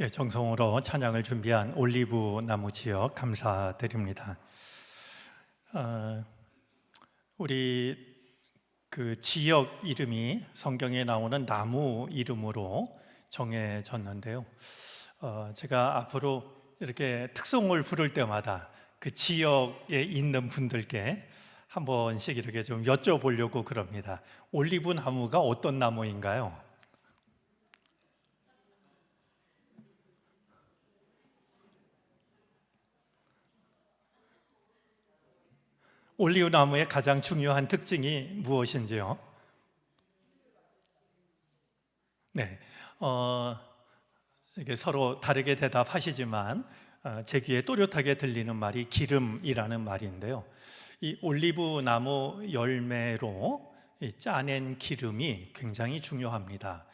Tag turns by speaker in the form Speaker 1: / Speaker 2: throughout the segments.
Speaker 1: 정성으로 찬양을 준비한 올리브 나무 지역 감사드립니다. 우리 그 지역 이름이 성경에 나오는 나무 이름으로 정해졌는데요. 제가 앞으로 이렇게 특송을 부를 때마다 그 지역에 있는 분들께 한 번씩 이렇게 좀 여쭤보려고 그럽니다. 올리브 나무가 어떤 나무인가요? 올리브 나무의 가장 중요한 특징이 무엇인지요? 네, 이게 서로 다르게 대답하시지만 제 귀에 또렷하게 들리는 말이 기름이라는 말인데요. 이 올리브 나무 열매로 짜낸 기름이 굉장히 중요합니다.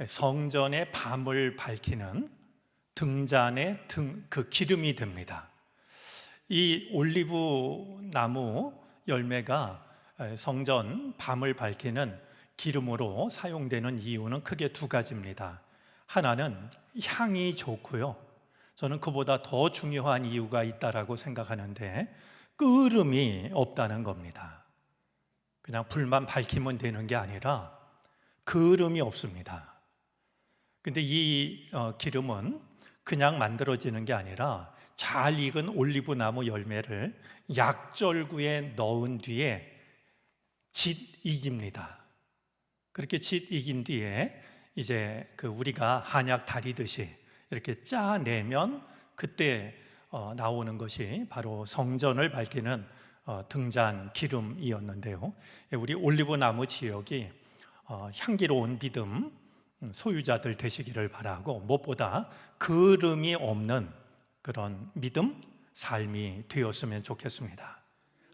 Speaker 1: 성전의 밤을 밝히는 등잔의 그 기름이 됩니다. 이 올리브 나무 열매가 성전 밤을 밝히는 기름으로 사용되는 이유는 크게 두 가지입니다. 하나는 향이 좋고요. 저는 그보다 더 중요한 이유가 있다라고 생각하는데 끓음이 없다는 겁니다. 그냥 불만 밝히면 되는 게 아니라 끓음이 없습니다. 근데 이 기름은 그냥 만들어지는 게 아니라 잘 익은 올리브 나무 열매를 약절구에 넣은 뒤에 짓 익입니다. 그렇게 짓 익인 뒤에 이제 우리가 한약 다리듯이 이렇게 짜내면 그때 나오는 것이 바로 성전을 밝히는 등잔 기름이었는데요. 우리 올리브 나무 지역이 향기로운 믿음 소유자들 되시기를 바라고, 무엇보다 그름이 없는 그런 믿음, 삶이 되었으면 좋겠습니다.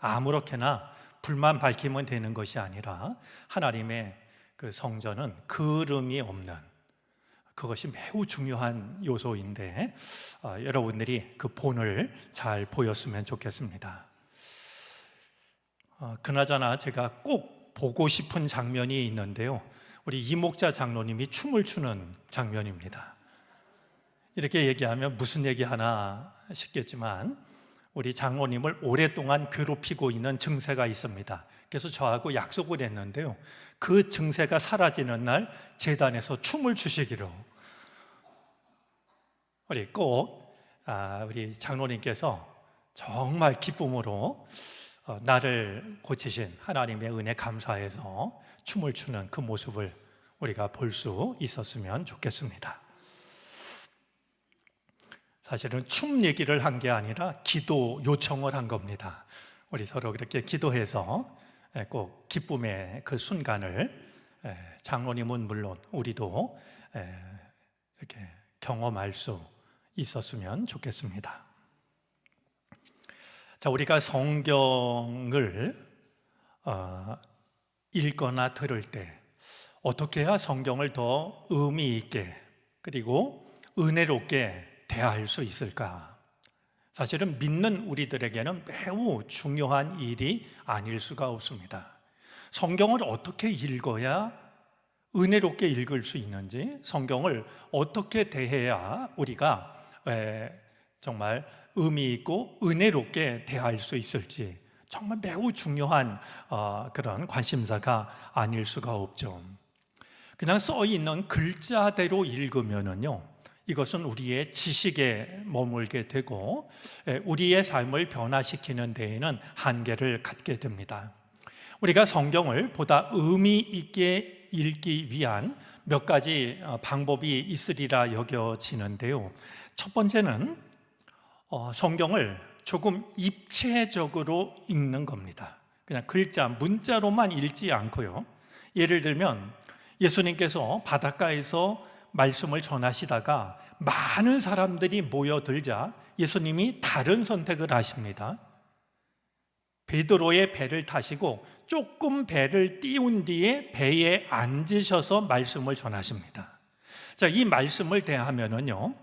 Speaker 1: 아무렇게나 불만 밝히면 되는 것이 아니라 하나님의 그 성전은 그름이 없는, 그것이 매우 중요한 요소인데 여러분들이 그 본을 잘 보였으면 좋겠습니다. 그나저나 제가 꼭 보고 싶은 장면이 있는데요. 우리 이목자 장로님이 춤을 추는 장면입니다. 이렇게 얘기하면 무슨 얘기 하나 싶겠지만 우리 장로님을 오랫동안 괴롭히고 있는 증세가 있습니다. 그래서 저하고 약속을 했는데요, 그 증세가 사라지는 날 제단에서 춤을 추시기로 우리 장로님께서 정말 기쁨으로 나를 고치신 하나님의 은혜 감사해서 춤을 추는 그 모습을 우리가 볼 수 있었으면 좋겠습니다. 사실은 춤 얘기를 한 게 아니라 기도 요청을 한 겁니다. 우리 서로 그렇게 기도해서 꼭 기쁨의 그 순간을 장로님은 물론 우리도 이렇게 경험할 수 있었으면 좋겠습니다. 자, 우리가 성경을 읽거나 들을 때 어떻게 해야 성경을 더 의미 있게 그리고 은혜롭게 대할 수 있을까? 사실은 믿는 우리들에게는 매우 중요한 일이 아닐 수가 없습니다. 성경을 어떻게 읽어야 은혜롭게 읽을 수 있는지, 성경을 어떻게 대해야 우리가 정말 의미 있고 은혜롭게 대할 수 있을지 정말 매우 중요한 그런 관심사가 아닐 수가 없죠. 그냥 써 있는 글자대로 읽으면은요, 이것은 우리의 지식에 머물게 되고 우리의 삶을 변화시키는 데에는 한계를 갖게 됩니다. 우리가 성경을 보다 의미 있게 읽기 위한 몇 가지 방법이 있으리라 여겨지는데요. 첫 번째는 성경을 조금 입체적으로 읽는 겁니다. 그냥 글자, 문자로만 읽지 않고요. 예를 들면 예수님께서 바닷가에서 말씀을 전하시다가 많은 사람들이 모여들자 예수님이 다른 선택을 하십니다. 베드로의 배를 타시고 조금 배를 띄운 뒤에 배에 앉으셔서 말씀을 전하십니다. 자, 이 말씀을 대하면은요,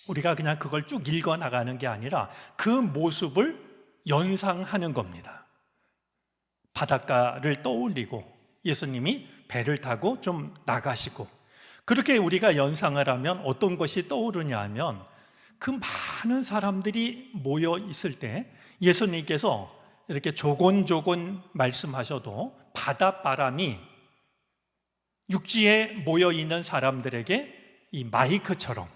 Speaker 1: 우리가 그냥 그걸 쭉 읽어 나가는 게 아니라 그 모습을 연상하는 겁니다. 바닷가를 떠올리고 예수님이 배를 타고 좀 나가시고 그렇게 우리가 연상을 하면 어떤 것이 떠오르냐 하면 그 많은 사람들이 모여 있을 때 예수님께서 이렇게 조곤조곤 말씀하셔도 바닷바람이 육지에 모여 있는 사람들에게 이 마이크처럼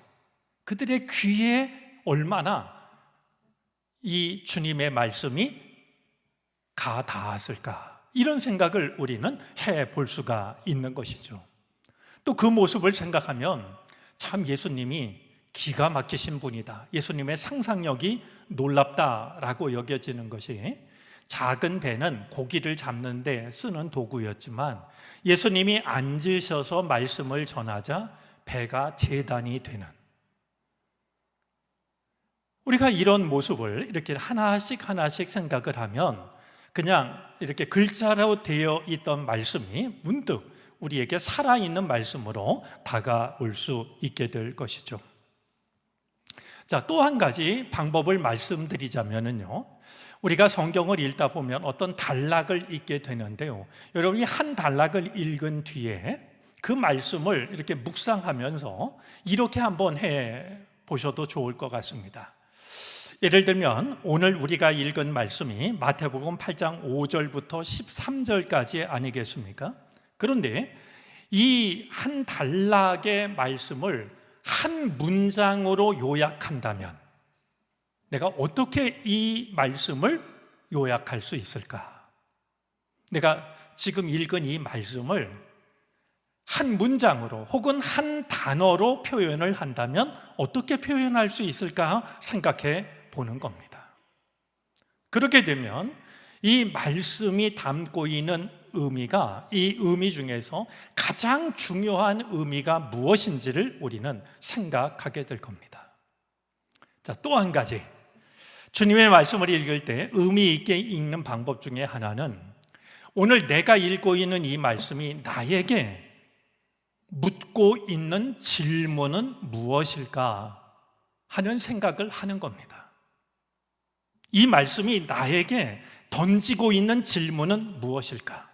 Speaker 1: 그들의 귀에 얼마나 이 주님의 말씀이 가 닿았을까, 이런 생각을 우리는 해볼 수가 있는 것이죠. 또 그 모습을 생각하면 참 예수님이 기가 막히신 분이다, 예수님의 상상력이 놀랍다라고 여겨지는 것이, 작은 배는 고기를 잡는 데 쓰는 도구였지만 예수님이 앉으셔서 말씀을 전하자 배가 제단이 되는, 우리가 이런 모습을 이렇게 하나씩 생각을 하면 그냥 이렇게 글자로 되어 있던 말씀이 문득 우리에게 살아있는 말씀으로 다가올 수 있게 될 것이죠. 자, 또 한 가지 방법을 말씀드리자면요, 우리가 성경을 읽다 보면 어떤 단락을 읽게 되는데요, 여러분이 한 단락을 읽은 뒤에 그 말씀을 이렇게 묵상하면서 이렇게 한번 해 보셔도 좋을 것 같습니다. 예를 들면 오늘 우리가 읽은 말씀이 마태복음 8장 5절부터 13절까지 아니겠습니까? 그런데 이 한 단락의 말씀을 한 문장으로 요약한다면 내가 어떻게 이 말씀을 요약할 수 있을까? 내가 지금 읽은 이 말씀을 한 문장으로 혹은 한 단어로 표현을 한다면 어떻게 표현할 수 있을까 생각해 보는 겁니다. 그렇게 되면 이 말씀이 담고 있는 의미가, 이 의미 중에서 가장 중요한 의미가 무엇인지를 우리는 생각하게 될 겁니다. 자, 또 한 가지, 주님의 말씀을 읽을 때 의미 있게 읽는 방법 중에 하나는 오늘 내가 읽고 있는 이 말씀이 나에게 묻고 있는 질문은 무엇일까 하는 생각을 하는 겁니다. 이 말씀이 나에게 던지고 있는 질문은 무엇일까?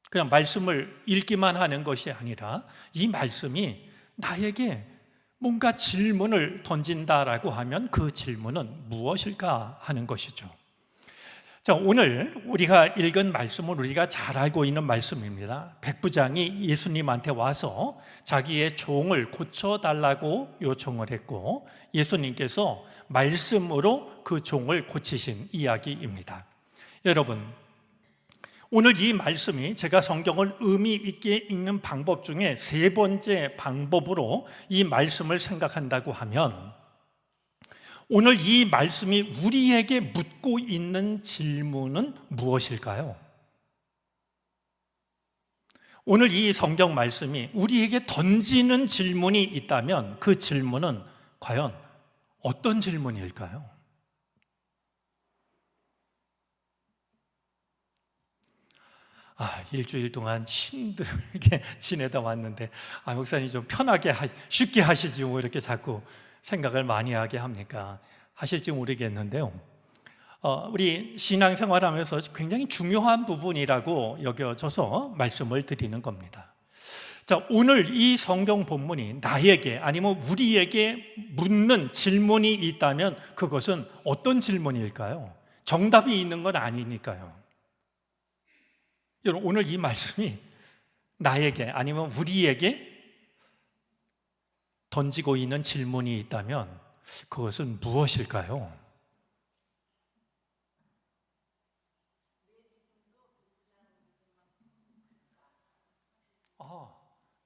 Speaker 1: 그냥 말씀을 읽기만 하는 것이 아니라 이 말씀이 나에게 뭔가 질문을 던진다라고 하면 그 질문은 무엇일까 하는 것이죠. 자, 오늘 우리가 읽은 말씀은 우리가 잘 알고 있는 말씀입니다. 백부장이 예수님한테 와서 자기의 종을 고쳐달라고 요청을 했고 예수님께서 말씀으로 그 종을 고치신 이야기입니다. 여러분, 오늘 이 말씀이 제가 성경을 의미 있게 읽는 방법 중에 세 번째 방법으로 이 말씀을 생각한다고 하면 오늘 이 말씀이 우리에게 묻고 있는 질문은 무엇일까요? 오늘 이 성경 말씀이 우리에게 던지는 질문이 있다면 그 질문은 과연 어떤 질문일까요? 일주일 동안 힘들게 지내다 왔는데 목사님 좀 편하게 쉽게 하시지 뭐 이렇게 자꾸 생각을 많이 하게 합니까? 하실지 모르겠는데요, 우리 신앙생활하면서 굉장히 중요한 부분이라고 여겨져서 말씀을 드리는 겁니다. 자, 오늘 이 성경 본문이 나에게 아니면 우리에게 묻는 질문이 있다면 그것은 어떤 질문일까요? 정답이 있는 건 아니니까요. 여러분, 오늘 이 말씀이 나에게 아니면 우리에게 던지고 있는 질문이 있다면 그것은 무엇일까요?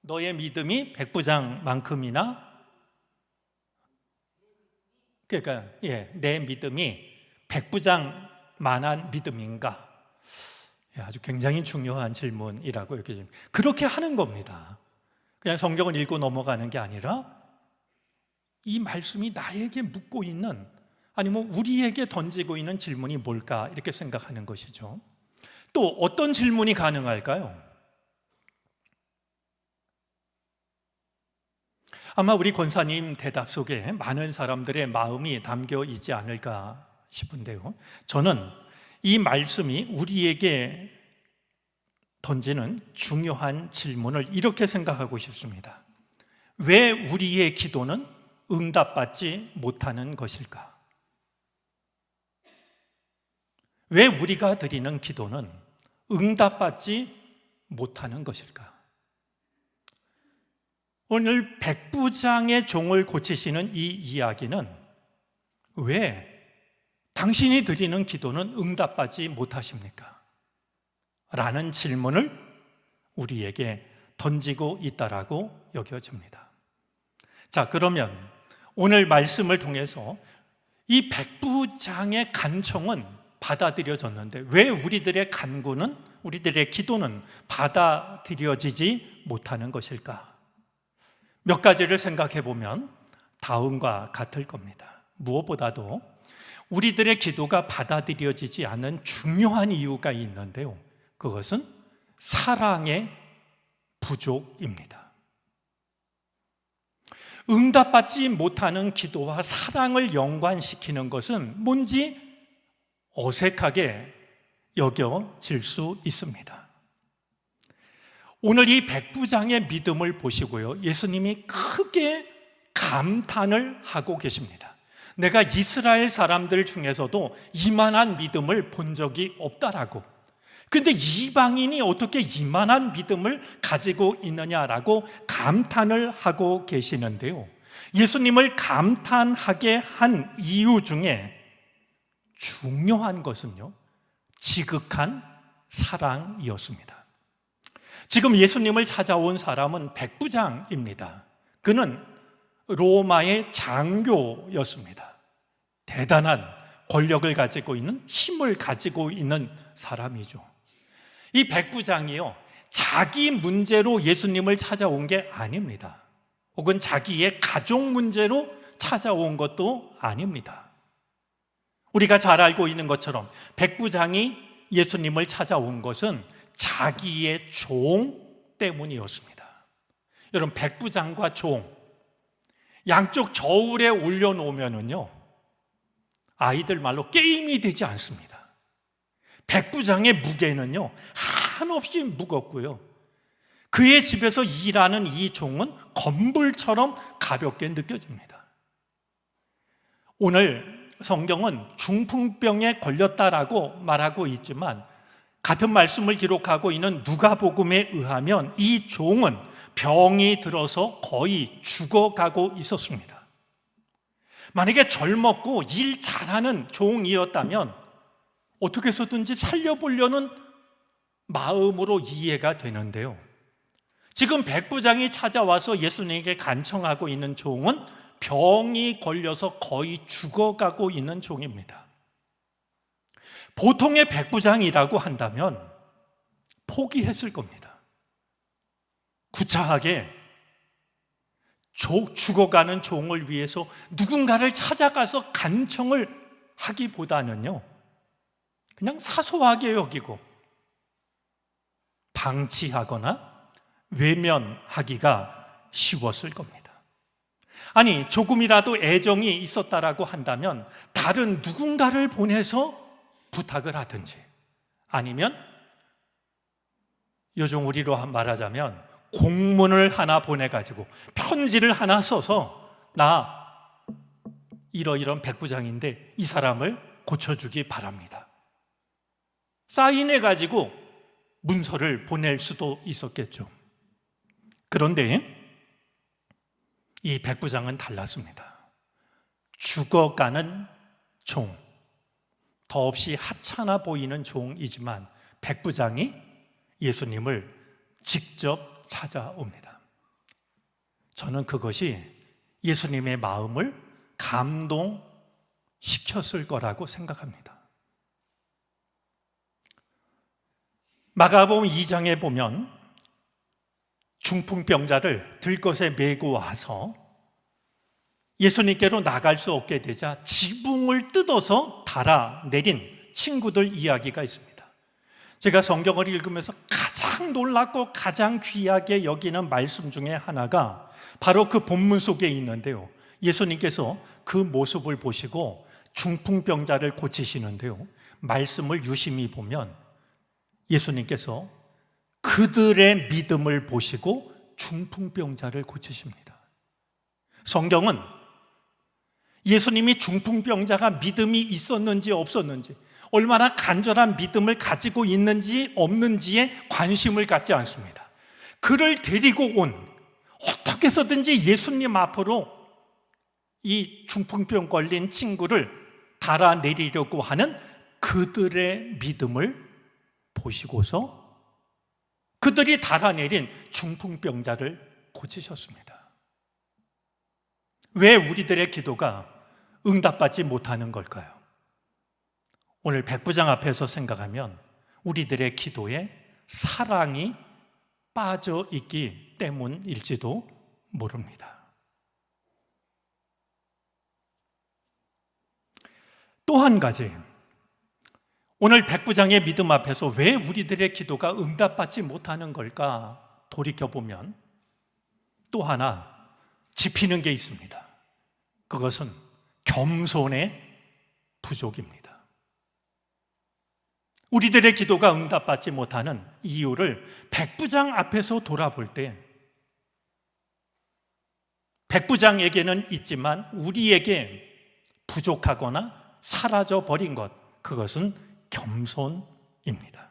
Speaker 1: 너의 믿음이 백부장만큼이나, 그러니까 내 믿음이 백부장만한 믿음인가? 아주 굉장히 중요한 질문이라고 여겨집니다. 그렇게 하는 겁니다. 그냥 성경을 읽고 넘어가는 게 아니라 이 말씀이 나에게 묻고 있는 아니면 우리에게 던지고 있는 질문이 뭘까 이렇게 생각하는 것이죠. 또 어떤 질문이 가능할까요? 아마 우리 권사님 대답 속에 많은 사람들의 마음이 담겨 있지 않을까 싶은데요, 저는 이 말씀이 우리에게 던지는 중요한 질문을 이렇게 생각하고 싶습니다. 왜 우리의 기도는 응답받지 못하는 것일까? 왜 우리가 드리는 기도는 응답받지 못하는 것일까? 오늘 백부장의 종을 고치시는 이 이야기는 왜 당신이 드리는 기도는 응답받지 못하십니까? 라는 질문을 우리에게 던지고 있다라고 여겨집니다. 자, 그러면 오늘 말씀을 통해서 이 백부장의 간청은 받아들여졌는데 왜 우리들의 간구는, 우리들의 기도는 받아들여지지 못하는 것일까? 몇 가지를 생각해 보면 다음과 같을 겁니다. 무엇보다도 우리들의 기도가 받아들여지지 않는 중요한 이유가 있는데요, 그것은 사랑의 부족입니다. 응답받지 못하는 기도와 사랑을 연관시키는 것은 뭔지 어색하게 여겨질 수 있습니다. 오늘 이 백부장의 믿음을 보시고요, 예수님이 크게 감탄을 하고 계십니다. 내가 이스라엘 사람들 중에서도 이만한 믿음을 본 적이 없다라고. 근데 이방인이 어떻게 이만한 믿음을 가지고 있느냐라고 감탄을 하고 계시는데요, 예수님을 감탄하게 한 이유 중에 중요한 것은요, 지극한 사랑이었습니다. 지금 예수님을 찾아온 사람은 백부장입니다. 그는 로마의 장교였습니다. 대단한 권력을 가지고 있는, 힘을 가지고 있는 사람이죠. 이 백부장이요, 자기 문제로 예수님을 찾아온 게 아닙니다. 혹은 자기의 가족 문제로 찾아온 것도 아닙니다. 우리가 잘 알고 있는 것처럼 백부장이 예수님을 찾아온 것은 자기의 종 때문이었습니다. 여러분, 백부장과 종 양쪽 저울에 올려놓으면요, 아이들 말로 게임이 되지 않습니다. 백부장의 무게는요, 한없이 무겁고요, 그의 집에서 일하는 이 종은 건불처럼 가볍게 느껴집니다. 오늘 성경은 중풍병에 걸렸다라고 말하고 있지만 같은 말씀을 기록하고 있는 누가복음에 의하면 이 종은 병이 들어서 거의 죽어가고 있었습니다. 만약에 젊었고 일 잘하는 종이었다면 어떻게 해서든지 살려보려는 마음으로 이해가 되는데요, 지금 백부장이 찾아와서 예수님에게 간청하고 있는 종은 병이 걸려서 거의 죽어가고 있는 종입니다. 보통의 백부장이라고 한다면 포기했을 겁니다. 구차하게 죽어가는 종을 위해서 누군가를 찾아가서 간청을 하기보다는요, 그냥 사소하게 여기고 방치하거나 외면하기가 쉬웠을 겁니다. 아니, 조금이라도 애정이 있었다라고 한다면 다른 누군가를 보내서 부탁을 하든지, 아니면 요즘 우리로 말하자면 공문을 하나 보내가지고 편지를 하나 써서 나 이러이런 백부장인데 이 사람을 고쳐주기 바랍니다, 사인해가지고 문서를 보낼 수도 있었겠죠. 그런데 이 백부장은 달랐습니다. 죽어가는 종, 더없이 하찮아 보이는 종이지만 백부장이 예수님을 직접 찾아옵니다. 저는 그것이 예수님의 마음을 감동시켰을 거라고 생각합니다. 마가복음 2장에 보면 중풍병자를 들것에 메고 와서 예수님께로 나갈 수 없게 되자 지붕을 뜯어서 달아내린 친구들 이야기가 있습니다. 제가 성경을 읽으면서 가장 놀랍고 가장 귀하게 여기는 말씀 중에 하나가 바로 그 본문 속에 있는데요, 예수님께서 그 모습을 보시고 중풍병자를 고치시는데요, 말씀을 유심히 보면 예수님께서 그들의 믿음을 보시고 중풍병자를 고치십니다. 성경은 예수님이 중풍병자가 믿음이 있었는지 없었는지, 얼마나 간절한 믿음을 가지고 있는지 없는지에 관심을 갖지 않습니다. 그를 데리고 온, 어떻게 해서든지 예수님 앞으로 이 중풍병 걸린 친구를 달아내리려고 하는 그들의 믿음을 보시고서 그들이 달아내린 중풍병자를 고치셨습니다. 왜 우리들의 기도가 응답받지 못하는 걸까요? 오늘 백부장 앞에서 생각하면 우리들의 기도에 사랑이 빠져 있기 때문일지도 모릅니다. 또 한 가지, 오늘 백부장의 믿음 앞에서 왜 우리들의 기도가 응답받지 못하는 걸까 돌이켜보면 또 하나 짚히는 게 있습니다. 그것은 겸손의 부족입니다. 우리들의 기도가 응답받지 못하는 이유를 백부장 앞에서 돌아볼 때 백부장에게는 있지만 우리에게 부족하거나 사라져 버린 것, 그것은 겸손입니다.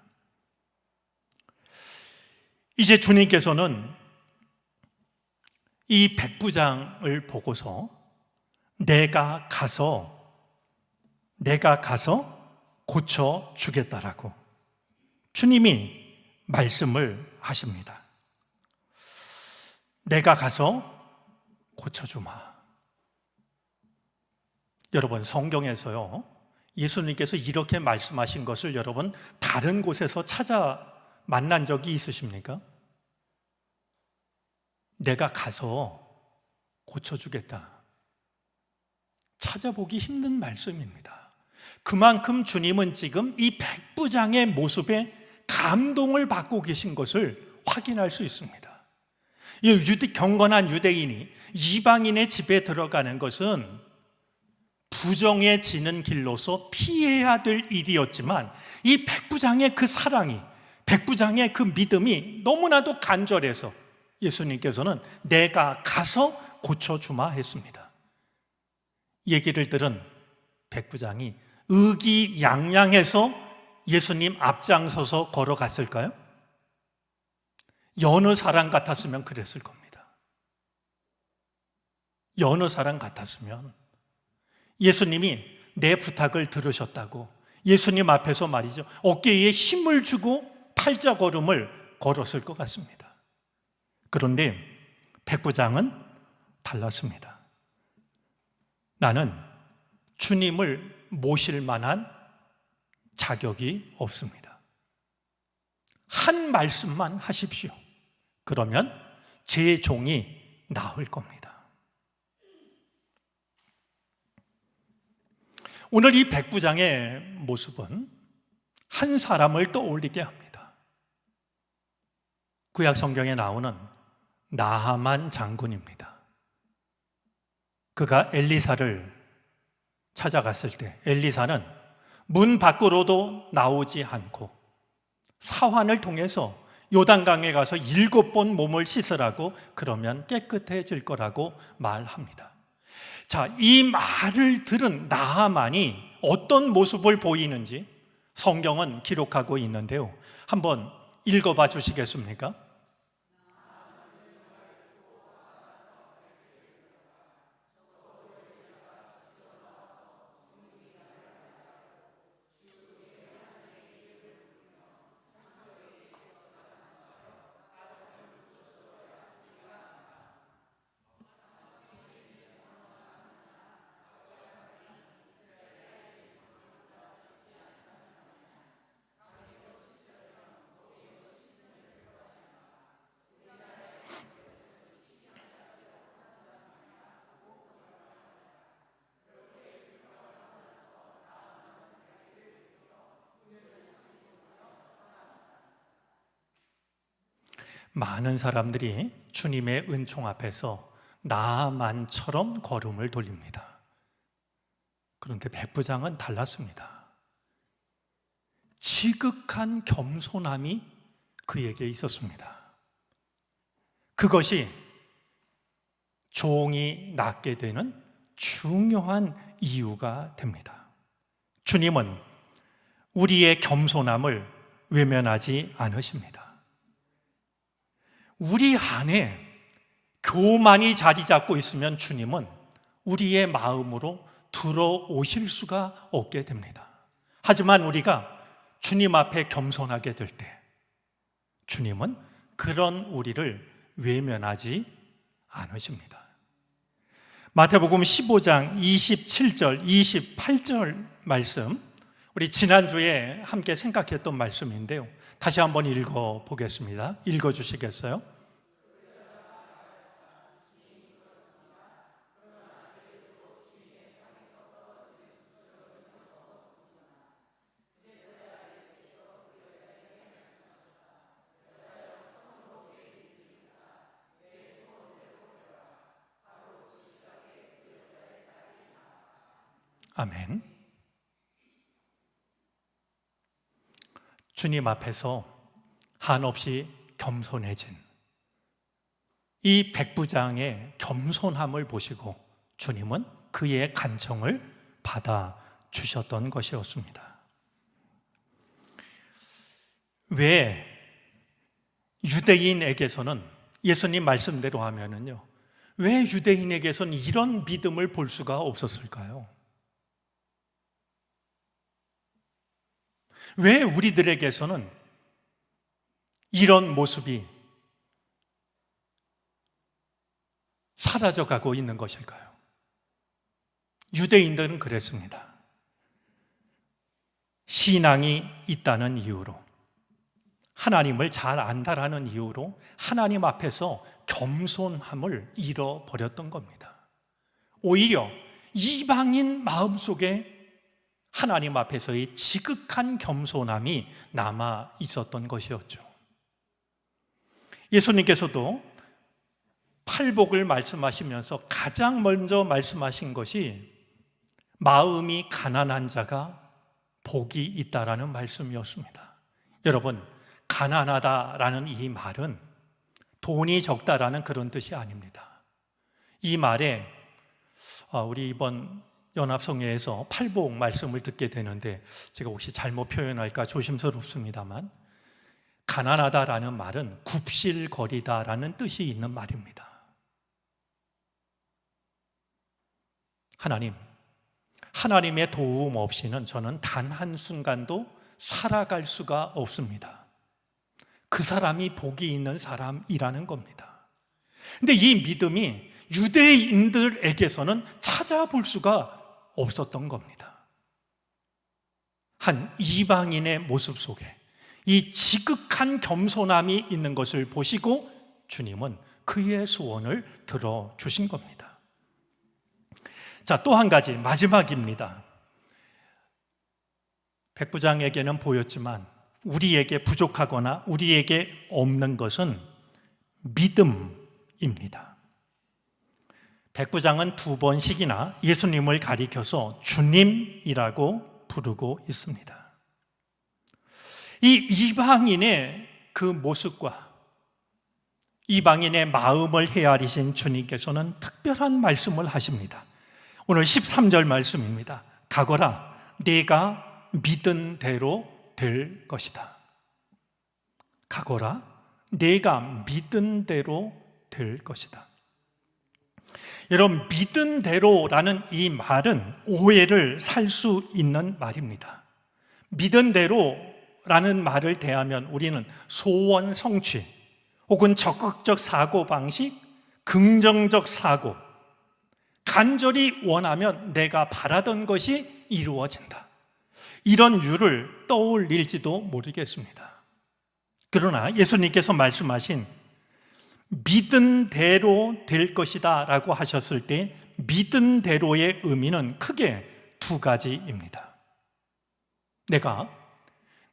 Speaker 1: 이제 주님께서는 이 백부장을 보고서 내가 가서 고쳐 주겠다라고 주님이 말씀을 하십니다. 내가 가서 고쳐주마. 여러분, 성경에서요, 예수님께서 이렇게 말씀하신 것을 여러분 다른 곳에서 찾아 만난 적이 있으십니까? 내가 가서 고쳐주겠다. 찾아보기 힘든 말씀입니다. 그만큼 주님은 지금 이 백부장의 모습에 감동을 받고 계신 것을 확인할 수 있습니다. 이 경건한 유대인이 이방인의 집에 들어가는 것은 부정해지는 길로서 피해야 될 일이었지만 이 백부장의 그 사랑이, 백부장의 그 믿음이 너무나도 간절해서 예수님께서는 내가 가서 고쳐주마 했습니다. 얘기를 들은 백부장이 의기양양해서 예수님 앞장서서 걸어갔을까요? 여느 사람 같았으면 그랬을 겁니다. 여느 사람 같았으면 예수님이 내 부탁을 들으셨다고 예수님 앞에서 말이죠, 어깨에 힘을 주고 팔자걸음을 걸었을 것 같습니다. 그런데 백부장은 달랐습니다. 나는 주님을 모실 만한 자격이 없습니다. 한 말씀만 하십시오. 그러면 제 종이 나을 겁니다. 오늘 이 백부장의 모습은 한 사람을 떠올리게 합니다. 구약 성경에 나오는 나하만 장군입니다. 그가 엘리사를 찾아갔을 때 엘리사는 문 밖으로도 나오지 않고 사환을 통해서 요단강에 가서 7번 몸을 씻으라고, 그러면 깨끗해질 거라고 말합니다. 자, 이 말을 들은 나하만이 어떤 모습을 보이는지 성경은 기록하고 있는데요. 한번 읽어봐 주시겠습니까? 많은 사람들이 주님의 은총 앞에서 나만처럼 걸음을 돌립니다. 그런데 백부장은 달랐습니다. 지극한 겸손함이 그에게 있었습니다. 그것이 종이 낫게 되는 중요한 이유가 됩니다. 주님은 우리의 겸손함을 외면하지 않으십니다. 우리 안에 교만이 자리 잡고 있으면 주님은 우리의 마음으로 들어오실 수가 없게 됩니다. 하지만 우리가 주님 앞에 겸손하게 될 때 주님은 그런 우리를 외면하지 않으십니다. 마태복음 15장 27절, 28절 말씀, 우리 지난주에 함께 생각했던 말씀인데요. 다시 한번 읽어보겠습니다. 읽어주시겠어요? 아멘. 주님 앞에서 한없이 겸손해진 이 백부장의 겸손함을 보시고 주님은 그의 간청을 받아 주셨던 것이었습니다. 왜 유대인에게서는, 예수님 말씀대로 하면은요, 왜 유대인에게서는 이런 믿음을 볼 수가 없었을까요? 왜 우리들에게서는 이런 모습이 사라져가고 있는 것일까요? 유대인들은 그랬습니다. 신앙이 있다는 이유로, 하나님을 잘 안다라는 이유로 하나님 앞에서 겸손함을 잃어버렸던 겁니다. 오히려 이방인 마음속에 하나님 앞에서의 지극한 겸손함이 남아 있었던 것이었죠. 예수님께서도 팔복을 말씀하시면서 가장 먼저 말씀하신 것이 마음이 가난한 자가 복이 있다라는 말씀이었습니다. 여러분, 가난하다라는 이 말은 돈이 적다라는 그런 뜻이 아닙니다. 이 말에 우리 이번 연합성회에서 팔복 말씀을 듣게 되는데 제가 혹시 잘못 표현할까 조심스럽습니다만, 가난하다라는 말은 굽실거리다라는 뜻이 있는 말입니다. 하나님의 도움 없이는 저는 단 한순간도 살아갈 수가 없습니다. 그 사람이 복이 있는 사람이라는 겁니다. 근데 이 믿음이 유대인들에게서는 찾아볼 수가 없었던 겁니다. 한 이방인의 모습 속에 이 지극한 겸손함이 있는 것을 보시고 주님은 그의 소원을 들어주신 겁니다. 자, 또 한 가지, 마지막입니다. 백부장에게는 보였지만 우리에게 부족하거나 우리에게 없는 것은 믿음입니다. 백부장은 2번씩이나 예수님을 가리켜서 주님이라고 부르고 있습니다. 이 이방인의 그 모습과 이방인의 마음을 헤아리신 주님께서는 특별한 말씀을 하십니다. 오늘 13절 말씀입니다. 가거라, 네가 믿은 대로 될 것이다. 가거라, 네가 믿은 대로 될 것이다. 여러분, 믿은 대로라는 이 말은 오해를 살 수 있는 말입니다. 믿은 대로라는 말을 대하면 우리는 소원 성취 혹은 적극적 사고방식, 긍정적 사고, 간절히 원하면 내가 바라던 것이 이루어진다, 이런 유를 떠올릴지도 모르겠습니다. 그러나 예수님께서 말씀하신 믿은 대로 될 것이다 라고 하셨을 때 믿은 대로의 의미는 크게 2가지입니다. 내가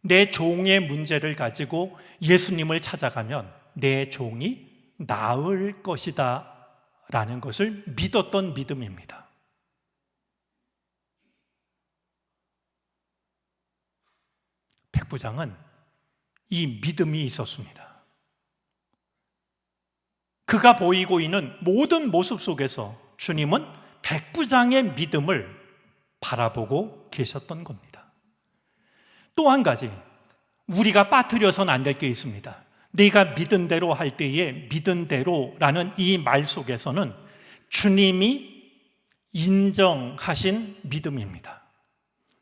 Speaker 1: 내 종의 문제를 가지고 예수님을 찾아가면 내 종이 나을 것이다 라는 것을 믿었던 믿음입니다. 백부장은 이 믿음이 있었습니다. 그가 보이고 있는 모든 모습 속에서 주님은 백부장의 믿음을 바라보고 계셨던 겁니다. 또 한 가지, 우리가 빠뜨려서는 안 될 게 있습니다. 내가 믿은 대로 할 때에 믿은 대로라는 이 말 속에서는 주님이 인정하신 믿음입니다.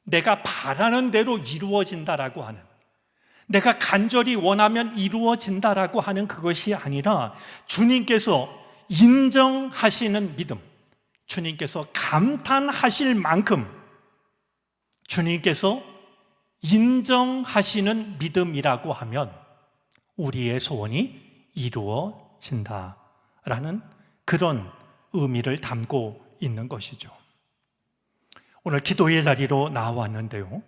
Speaker 1: 내가 바라는 대로 이루어진다라고 하는, 내가 간절히 원하면 이루어진다라고 하는 그것이 아니라 주님께서 인정하시는 믿음, 주님께서 감탄하실 만큼 주님께서 인정하시는 믿음이라고 하면 우리의 소원이 이루어진다라는 그런 의미를 담고 있는 것이죠. 오늘 기도의 자리로 나왔는데요,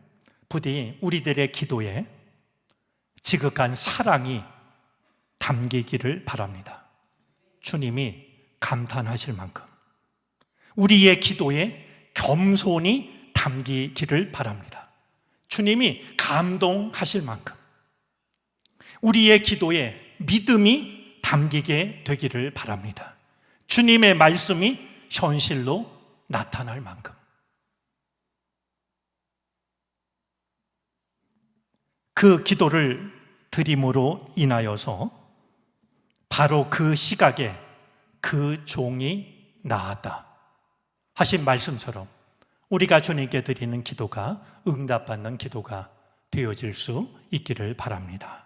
Speaker 1: 부디 우리들의 기도에 지극한 사랑이 담기기를 바랍니다. 주님이 감탄하실 만큼 우리의 기도에 겸손이 담기기를 바랍니다. 주님이 감동하실 만큼 우리의 기도에 믿음이 담기게 되기를 바랍니다. 주님의 말씀이 현실로 나타날 만큼. 그 기도를 드림으로 인하여서 바로 그 시각에 그 종이 나았다 하신 말씀처럼 우리가 주님께 드리는 기도가 응답받는 기도가 되어질 수 있기를 바랍니다.